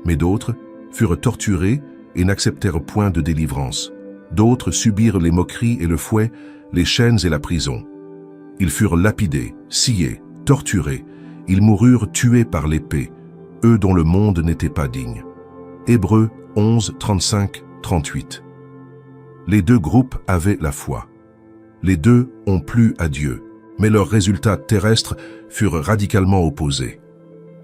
Mais d'autres furent torturés et n'acceptèrent point de délivrance. D'autres subirent les moqueries et le fouet, les chaînes et la prison. Ils furent lapidés, sciés, torturés. Ils moururent tués par l'épée, eux dont le monde n'était pas digne. Hébreux 11, 35, 38. Les deux groupes avaient la foi. Les deux ont plu à Dieu, mais leurs résultats terrestres furent radicalement opposés.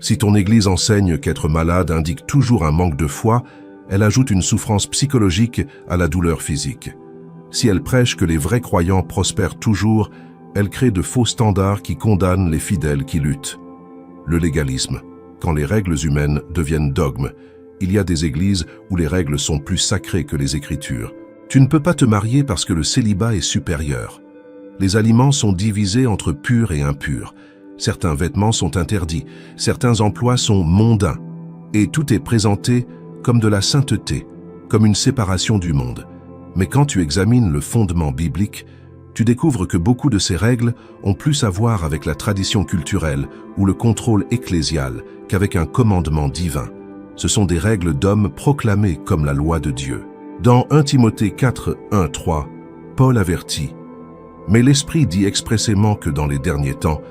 Si ton Église enseigne qu'être malade indique toujours un manque de foi, elle ajoute une souffrance psychologique à la douleur physique. Si elle prêche que les vrais croyants prospèrent toujours, elle crée de faux standards qui condamnent les fidèles qui luttent. Le légalisme. Quand les règles humaines deviennent dogmes, il y a des églises où les règles sont plus sacrées que les Écritures. Tu ne peux pas te marier parce que le célibat est supérieur. Les aliments sont divisés entre purs et impurs. Certains vêtements sont interdits, certains emplois sont mondains. Et tout est présenté comme de la sainteté, comme une séparation du monde. Mais quand tu examines le fondement biblique, tu découvres que beaucoup de ces règles ont plus à voir avec la tradition culturelle ou le contrôle ecclésial qu'avec un commandement divin. Ce sont des règles d'hommes proclamées comme la loi de Dieu. Dans 1 Timothée 4, 1, 3, Paul avertit « Mais l'Esprit dit expressément que dans les derniers temps,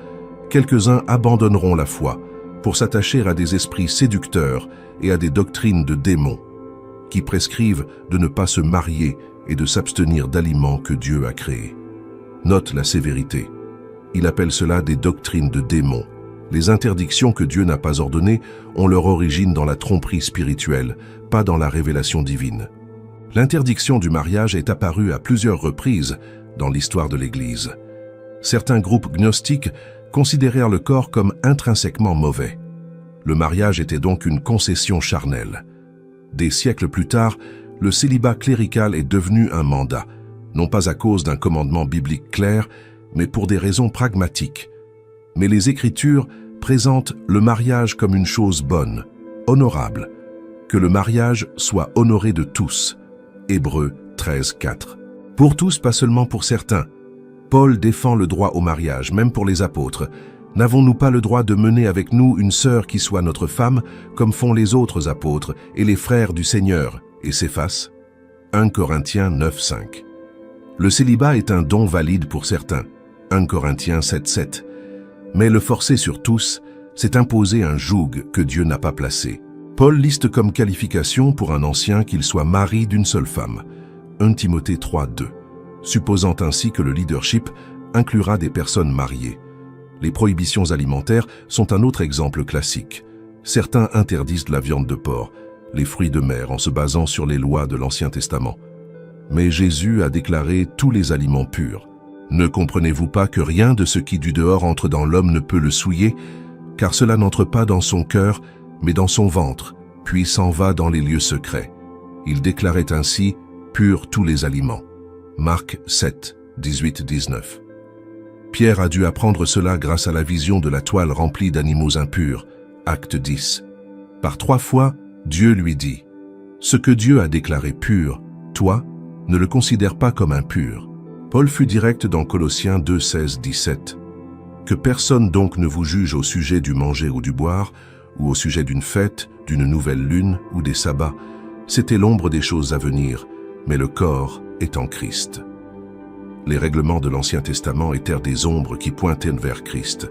quelques-uns abandonneront la foi pour s'attacher à des esprits séducteurs et à des doctrines de démons, qui prescrivent de ne pas se marier et de s'abstenir d'aliments que Dieu a créés. » Note la sévérité. Il appelle cela des doctrines de démons. Les interdictions que Dieu n'a pas ordonnées ont leur origine dans la tromperie spirituelle, pas dans la révélation divine. L'interdiction du mariage est apparue à plusieurs reprises dans l'histoire de l'Église. Certains groupes gnostiques considérèrent le corps comme intrinsèquement mauvais. Le mariage était donc une concession charnelle. Des siècles plus tard, le célibat clérical est devenu un mandat, non pas à cause d'un commandement biblique clair, mais pour des raisons pragmatiques. Mais les Écritures présentent le mariage comme une chose bonne, honorable, que le mariage soit honoré de tous. Hébreux 13, 4. Pour tous, pas seulement pour certains. Paul défend le droit au mariage, même pour les apôtres, N'avons-nous pas le droit de mener avec nous une sœur qui soit notre femme, comme font les autres apôtres et les frères du Seigneur, et Céphas? 1 Corinthiens 9:5. Le célibat est un don valide pour certains, 1 Corinthiens 7:7. Mais le forcer sur tous, c'est imposer un joug que Dieu n'a pas placé. Paul liste comme qualification pour un ancien qu'il soit mari d'une seule femme, 1 Timothée 3:2, supposant ainsi que le leadership inclura des personnes mariées. Les prohibitions alimentaires sont un autre exemple classique. Certains interdisent la viande de porc, les fruits de mer en se basant sur les lois de l'Ancien Testament. Mais Jésus a déclaré tous les aliments purs. Ne comprenez-vous pas que rien de ce qui du dehors entre dans l'homme ne peut le souiller, car cela n'entre pas dans son cœur, mais dans son ventre, puis s'en va dans les lieux secrets. Il déclarait ainsi « purs tous les aliments ». Marc 7, 18-19. Pierre a dû apprendre cela grâce à la vision de la toile remplie d'animaux impurs, Acte 10. Par 3 fois, Dieu lui dit « Ce que Dieu a déclaré pur, toi, ne le considère pas comme impur ». Paul fut direct dans Colossiens 2, 16-17. « Que personne donc ne vous juge au sujet du manger ou du boire, ou au sujet d'une fête, d'une nouvelle lune ou des sabbats. C'était l'ombre des choses à venir, mais le corps est en Christ. » Les règlements de l'Ancien Testament étaient des ombres qui pointaient vers Christ.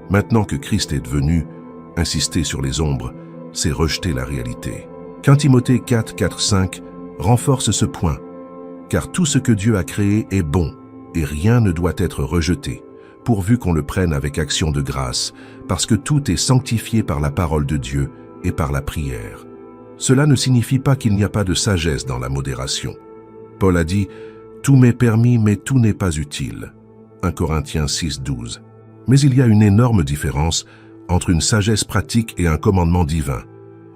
Maintenant que Christ est venu, insister sur les ombres, c'est rejeter la réalité. 1 Timothée 4, 4, 5 renforce ce point. Car tout ce que Dieu a créé est bon, et rien ne doit être rejeté, pourvu qu'on le prenne avec action de grâce, parce que tout est sanctifié par la parole de Dieu et par la prière. Cela ne signifie pas qu'il n'y a pas de sagesse dans la modération. Paul a dit « Tout m'est permis, mais tout n'est pas utile ». 1 Corinthiens 6, 12. Mais il y a une énorme différence entre une sagesse pratique et un commandement divin,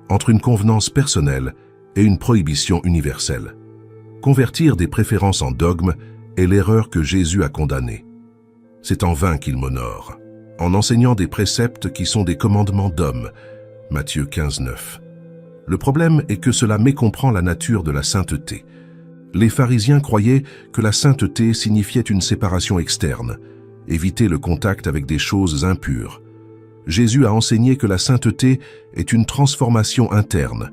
entre une convenance personnelle et une prohibition universelle. Convertir des préférences en dogmes est l'erreur que Jésus a condamnée. C'est en vain qu'il m'honore, en enseignant des préceptes qui sont des commandements d'hommes. Matthieu 15, 9. Le problème est que cela mécomprend la nature de la sainteté. Les pharisiens croyaient que la sainteté signifiait une séparation externe, éviter le contact avec des choses impures. Jésus a enseigné que la sainteté est une transformation interne.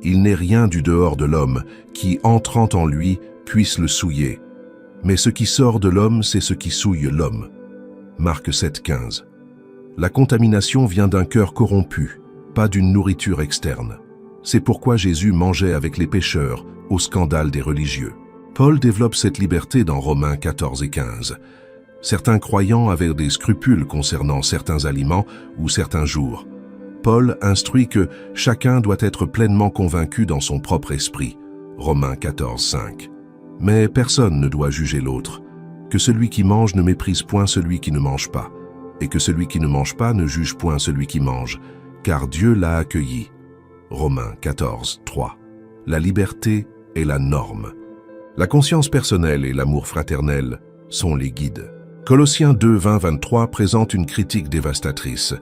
Il n'est rien du dehors de l'homme qui, entrant en lui, puisse le souiller. Mais ce qui sort de l'homme, c'est ce qui souille l'homme. Marc 7, 15. La contamination vient d'un cœur corrompu, pas d'une nourriture externe. C'est pourquoi Jésus mangeait avec les pécheurs, au scandale des religieux. Paul développe cette liberté dans Romains 14 et 15. Certains croyants avaient des scrupules concernant certains aliments ou certains jours. Paul instruit que chacun doit être pleinement convaincu dans son propre esprit. Romains 14, 5. Mais personne ne doit juger l'autre. Que celui qui mange ne méprise point celui qui ne mange pas, et que celui qui ne mange pas ne juge point celui qui mange, car Dieu l'a accueilli. Romains 14, 3. La liberté est la norme. La conscience personnelle et l'amour fraternel sont les guides. Colossiens 2, 20, 23 présente une critique dévastatrice.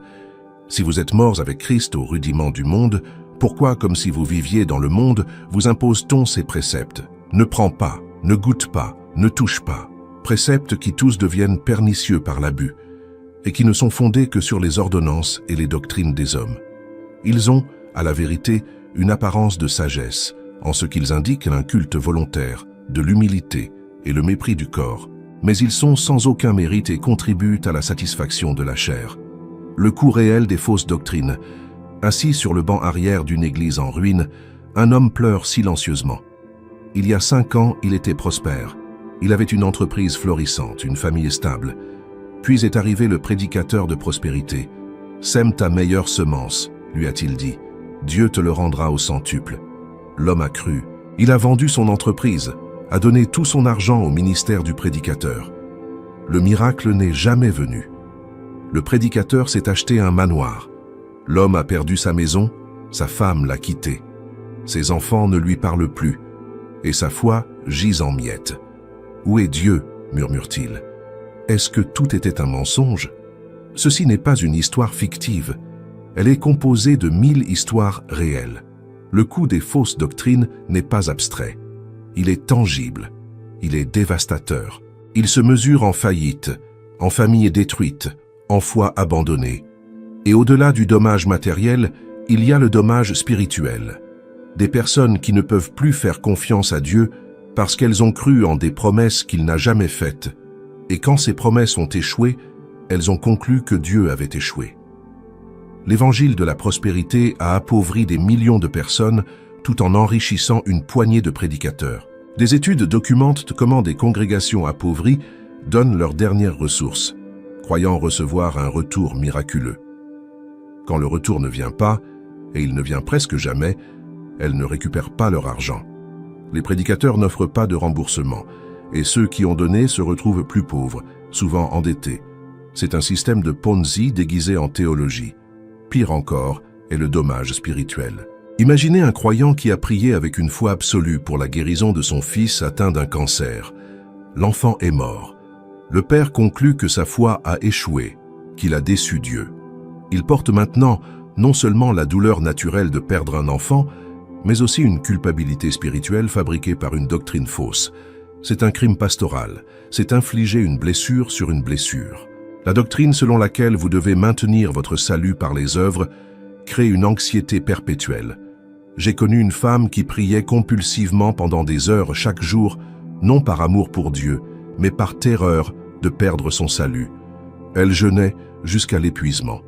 Si vous êtes morts avec Christ au rudiment du monde, pourquoi, comme si vous viviez dans le monde, vous impose-t-on ces préceptes? Ne prends pas, ne goûte pas, ne touche pas. Préceptes qui tous deviennent pernicieux par l'abus, et qui ne sont fondés que sur les ordonnances et les doctrines des hommes. Ils ont, à la vérité, une apparence de sagesse, en ce qu'ils indiquent un culte volontaire, de l'humilité et le mépris du corps, mais ils sont sans aucun mérite et contribuent à la satisfaction de la chair. Le coût réel des fausses doctrines. Assis sur le banc arrière d'une église en ruine, un homme pleure silencieusement. Il y a 5 ans, il était prospère. Il avait une entreprise florissante, une famille stable. Puis est arrivé le prédicateur de prospérité. « Sème ta meilleure semence », lui a-t-il dit. « Dieu te le rendra au centuple. » L'homme a cru. Il a vendu son entreprise, a donné tout son argent au ministère du prédicateur. Le miracle n'est jamais venu. Le prédicateur s'est acheté un manoir. L'homme a perdu sa maison, sa femme l'a quitté. Ses enfants ne lui parlent plus, et sa foi gise en miettes. « Où est Dieu ?» murmure-t-il. Est-ce que tout était un mensonge? Ceci n'est pas une histoire fictive. Elle est composée de 1000 histoires réelles. Le coût des fausses doctrines n'est pas abstrait. Il est tangible. Il est dévastateur. Il se mesure en faillite, en famille détruite, en foi abandonnée. Et au-delà du dommage matériel, il y a le dommage spirituel. Des personnes qui ne peuvent plus faire confiance à Dieu parce qu'elles ont cru en des promesses qu'il n'a jamais faites. Et quand ces promesses ont échoué, elles ont conclu que Dieu avait échoué. L'évangile de la prospérité a appauvri des millions de personnes tout en enrichissant une poignée de prédicateurs. Des études documentent comment des congrégations appauvries donnent leurs dernières ressources, croyant recevoir un retour miraculeux. Quand le retour ne vient pas, et il ne vient presque jamais, elles ne récupèrent pas leur argent. Les prédicateurs n'offrent pas de remboursement, et ceux qui ont donné se retrouvent plus pauvres, souvent endettés. C'est un système de Ponzi déguisé en théologie. Pire encore est le dommage spirituel. Imaginez un croyant qui a prié avec une foi absolue pour la guérison de son fils atteint d'un cancer. L'enfant est mort. Le père conclut que sa foi a échoué, qu'il a déçu Dieu. Il porte maintenant non seulement la douleur naturelle de perdre un enfant, mais aussi une culpabilité spirituelle fabriquée par une doctrine fausse. C'est un crime pastoral, c'est infliger une blessure sur une blessure. La doctrine selon laquelle vous devez maintenir votre salut par les œuvres crée une anxiété perpétuelle. J'ai connu une femme qui priait compulsivement pendant des heures chaque jour, non par amour pour Dieu, mais par terreur de perdre son salut. Elle jeûnait jusqu'à l'épuisement.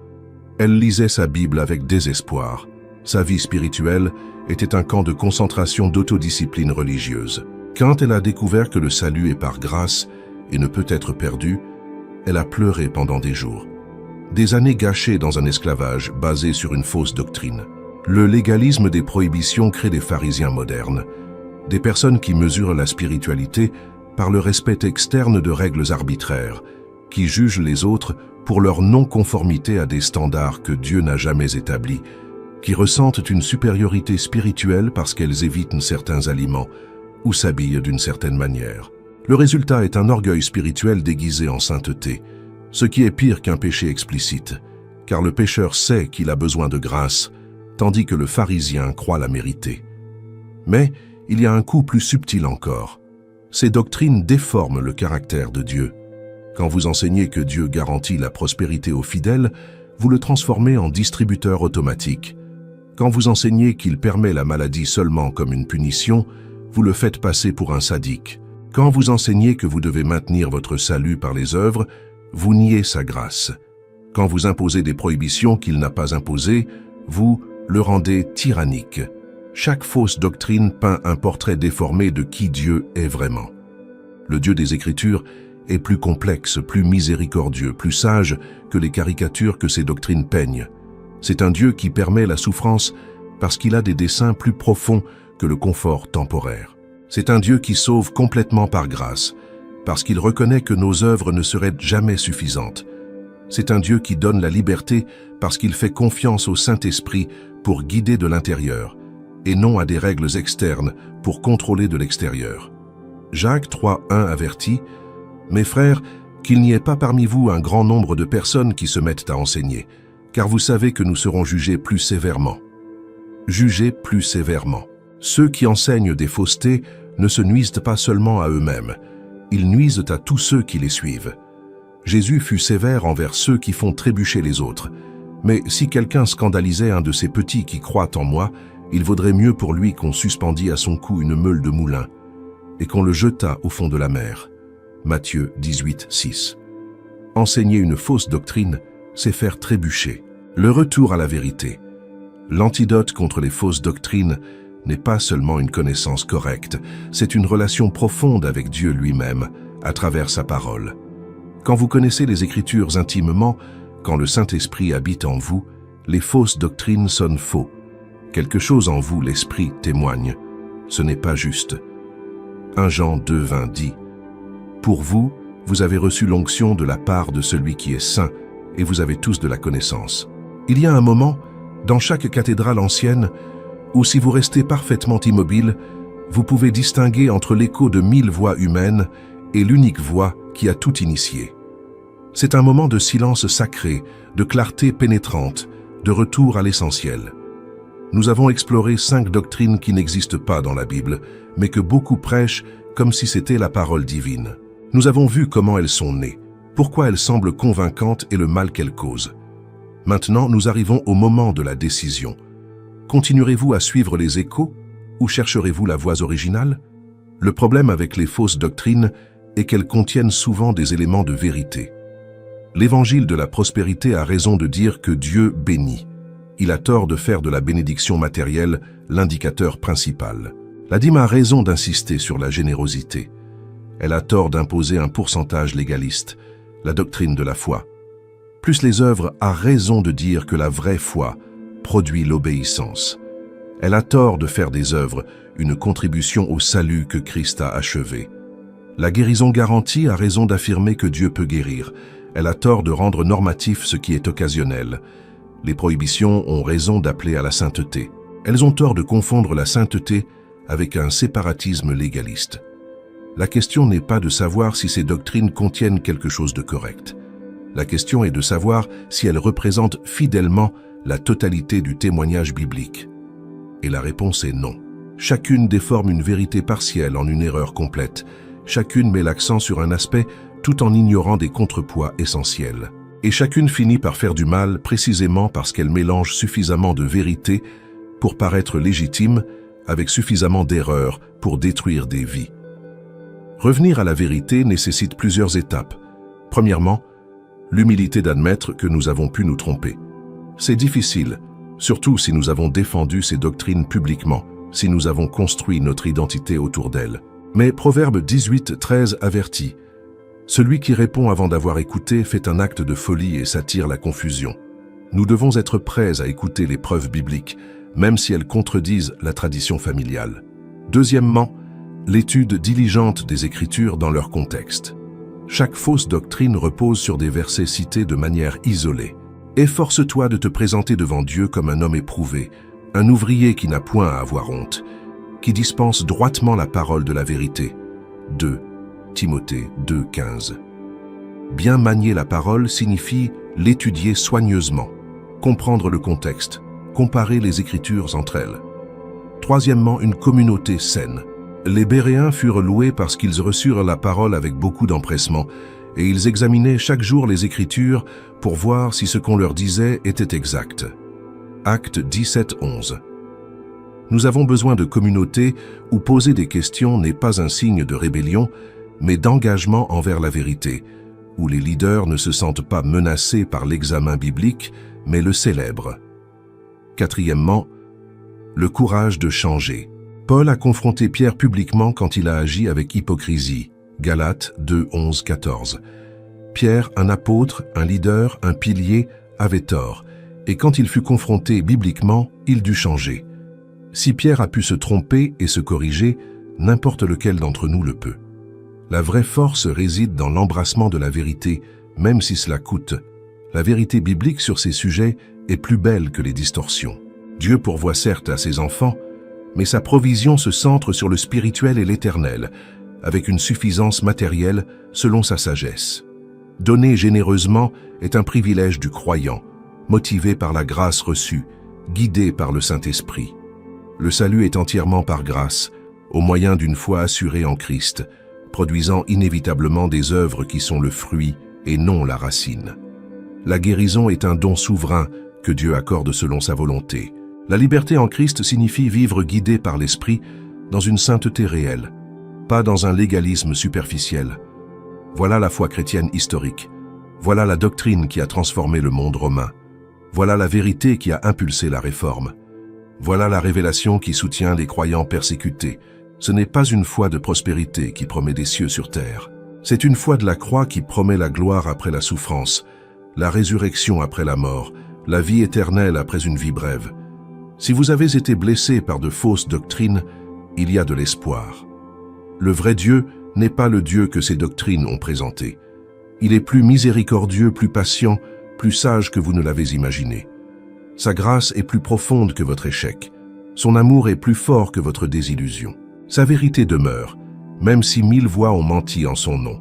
Elle lisait sa Bible avec désespoir. Sa vie spirituelle était un camp de concentration d'autodiscipline religieuse. Quand elle a découvert que le salut est par grâce et ne peut être perdu, elle a pleuré pendant des jours. Des années gâchées dans un esclavage basé sur une fausse doctrine. Le légalisme des prohibitions crée des pharisiens modernes, des personnes qui mesurent la spiritualité par le respect externe de règles arbitraires, qui jugent les autres pour leur non-conformité à des standards que Dieu n'a jamais établis, qui ressentent une supériorité spirituelle parce qu'elles évitent certains aliments ou s'habillent d'une certaine manière. Le résultat est un orgueil spirituel déguisé en sainteté, ce qui est pire qu'un péché explicite, car le pécheur sait qu'il a besoin de grâce, tandis que le pharisien croit la mériter. Mais il y a un coup plus subtil encore. Ces doctrines déforment le caractère de Dieu. Quand vous enseignez que Dieu garantit la prospérité aux fidèles, vous le transformez en distributeur automatique. Quand vous enseignez qu'il permet la maladie seulement comme une punition, vous le faites passer pour un sadique. Quand vous enseignez que vous devez maintenir votre salut par les œuvres, vous niez sa grâce. Quand vous imposez des prohibitions qu'il n'a pas imposées, vous le rendez tyrannique. Chaque fausse doctrine peint un portrait déformé de qui Dieu est vraiment. Le Dieu des Écritures est plus complexe, plus miséricordieux, plus sage que les caricatures que ces doctrines peignent. C'est un Dieu qui permet la souffrance parce qu'il a des desseins plus profonds que le confort temporaire. C'est un Dieu qui sauve complètement par grâce, parce qu'il reconnaît que nos œuvres ne seraient jamais suffisantes. C'est un Dieu qui donne la liberté parce qu'il fait confiance au Saint-Esprit pour guider de l'intérieur, et non à des règles externes pour contrôler de l'extérieur. Jacques 3:1 avertit « Mes frères, qu'il n'y ait pas parmi vous un grand nombre de personnes qui se mettent à enseigner, car vous savez que nous serons jugés plus sévèrement. » Jugés plus sévèrement. Ceux qui enseignent des faussetés ne se nuisent pas seulement à eux-mêmes, ils nuisent à tous ceux qui les suivent. Jésus fut sévère envers ceux qui font trébucher les autres, mais si quelqu'un scandalisait un de ces petits qui croient en moi, il vaudrait mieux pour lui qu'on suspendît à son cou une meule de moulin et qu'on le jetât au fond de la mer. Matthieu 18:6. Enseigner une fausse doctrine, c'est faire trébucher. Le retour à la vérité. L'antidote contre les fausses doctrines n'est pas seulement une connaissance correcte, c'est une relation profonde avec Dieu lui-même, à travers sa parole. Quand vous connaissez les Écritures intimement, quand le Saint-Esprit habite en vous, les fausses doctrines sonnent faux. Quelque chose en vous, l'Esprit, témoigne. Ce n'est pas juste. 1 Jean 2:20 dit « Pour vous, vous avez reçu l'onction de la part de celui qui est saint, et vous avez tous de la connaissance. » Il y a un moment, dans chaque cathédrale ancienne, où si vous restez parfaitement immobile, vous pouvez distinguer entre l'écho de 1000 voix humaines et l'unique voix qui a tout initié. C'est un moment de silence sacré, de clarté pénétrante, de retour à l'essentiel. Nous avons exploré 5 doctrines qui n'existent pas dans la Bible, mais que beaucoup prêchent comme si c'était la parole divine. Nous avons vu comment elles sont nées, pourquoi elle semble convaincante et le mal qu'elle cause. Maintenant, nous arrivons au moment de la décision. Continuerez-vous à suivre les échos ou chercherez-vous la voie originale? Le problème avec les fausses doctrines est qu'elles contiennent souvent des éléments de vérité. L'évangile de la prospérité a raison de dire que Dieu bénit. Il a tort de faire de la bénédiction matérielle l'indicateur principal. La dîme a raison d'insister sur la générosité. Elle a tort d'imposer un pourcentage légaliste, la doctrine de la foi. Plus les œuvres a raison de dire que la vraie foi produit l'obéissance. Elle a tort de faire des œuvres une contribution au salut que Christ a achevé. La guérison garantie a raison d'affirmer que Dieu peut guérir. Elle a tort de rendre normatif ce qui est occasionnel. Les prohibitions ont raison d'appeler à la sainteté. Elles ont tort de confondre la sainteté avec un séparatisme légaliste. La question n'est pas de savoir si ces doctrines contiennent quelque chose de correct. La question est de savoir si elles représentent fidèlement la totalité du témoignage biblique. Et la réponse est non. Chacune déforme une vérité partielle en une erreur complète. Chacune met l'accent sur un aspect tout en ignorant des contrepoids essentiels. Et chacune finit par faire du mal précisément parce qu'elle mélange suffisamment de vérité pour paraître légitime avec suffisamment d'erreurs pour détruire des vies. Revenir à la vérité nécessite plusieurs étapes. Premièrement, l'humilité d'admettre que nous avons pu nous tromper. C'est difficile, surtout si nous avons défendu ces doctrines publiquement, si nous avons construit notre identité autour d'elles. Mais Proverbe 18:13 avertit « Celui qui répond avant d'avoir écouté fait un acte de folie et s'attire la confusion. » Nous devons être prêts à écouter les preuves bibliques, même si elles contredisent la tradition familiale. Deuxièmement, l'étude diligente des Écritures dans leur contexte. Chaque fausse doctrine repose sur des versets cités de manière isolée. Efforce-toi de te présenter devant Dieu comme un homme éprouvé, un ouvrier qui n'a point à avoir honte, qui dispense droitement la parole de la vérité. 2 Timothée 2:15. Bien manier la parole signifie l'étudier soigneusement, comprendre le contexte, comparer les Écritures entre elles. Troisièmement, une communauté saine. Les Béréens furent loués parce qu'ils reçurent la parole avec beaucoup d'empressement, et ils examinaient chaque jour les Écritures pour voir si ce qu'on leur disait était exact. Actes 17:11. Nous avons besoin de communautés où poser des questions n'est pas un signe de rébellion, mais d'engagement envers la vérité, où les leaders ne se sentent pas menacés par l'examen biblique, mais le célèbrent. Quatrièmement, le courage de changer. Paul a confronté Pierre publiquement quand il a agi avec hypocrisie. Galates 2:11-14. Pierre, un apôtre, un leader, un pilier, avait tort, et quand il fut confronté bibliquement, il dut changer. Si Pierre a pu se tromper et se corriger, n'importe lequel d'entre nous le peut. La vraie force réside dans l'embrassement de la vérité, même si cela coûte. La vérité biblique sur ces sujets est plus belle que les distorsions. Dieu pourvoit certes à ses enfants, mais sa provision se centre sur le spirituel et l'éternel, avec une suffisance matérielle selon sa sagesse. Donner généreusement est un privilège du croyant, motivé par la grâce reçue, guidé par le Saint-Esprit. Le salut est entièrement par grâce, au moyen d'une foi assurée en Christ, produisant inévitablement des œuvres qui sont le fruit et non la racine. La guérison est un don souverain que Dieu accorde selon sa volonté. La liberté en Christ signifie vivre guidé par l'Esprit dans une sainteté réelle, pas dans un légalisme superficiel. Voilà la foi chrétienne historique. Voilà la doctrine qui a transformé le monde romain. Voilà la vérité qui a impulsé la réforme. Voilà la révélation qui soutient les croyants persécutés. Ce n'est pas une foi de prospérité qui promet des cieux sur terre. C'est une foi de la croix qui promet la gloire après la souffrance, la résurrection après la mort, la vie éternelle après une vie brève. Si vous avez été blessé par de fausses doctrines, il y a de l'espoir. Le vrai Dieu n'est pas le Dieu que ces doctrines ont présenté. Il est plus miséricordieux, plus patient, plus sage que vous ne l'avez imaginé. Sa grâce est plus profonde que votre échec. Son amour est plus fort que votre désillusion. Sa vérité demeure, même si 1000 voix ont menti en son nom.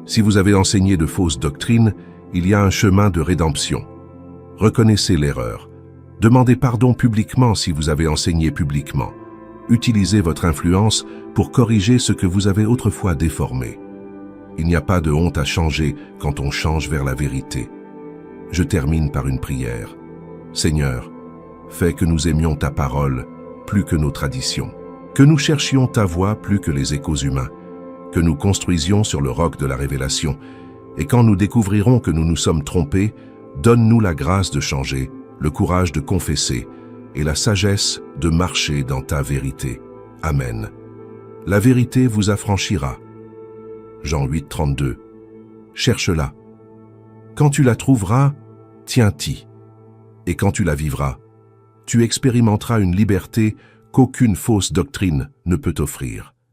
Si vous avez enseigné de fausses doctrines, il y a un chemin de rédemption. Reconnaissez l'erreur. Demandez pardon publiquement si vous avez enseigné publiquement. Utilisez votre influence pour corriger ce que vous avez autrefois déformé. Il n'y a pas de honte à changer quand on change vers la vérité. Je termine par une prière. Seigneur, fais que nous aimions ta parole plus que nos traditions, que nous cherchions ta voix plus que les échos humains, que nous construisions sur le roc de la révélation, et quand nous découvrirons que nous nous sommes trompés, donne-nous la grâce de changer, le courage de confesser et la sagesse de marcher dans ta vérité. Amen. La vérité vous affranchira. Jean 8, 32. Cherche-la. Quand tu la trouveras, tiens-t'y. Et quand tu la vivras, tu expérimenteras une liberté qu'aucune fausse doctrine ne peut t'offrir.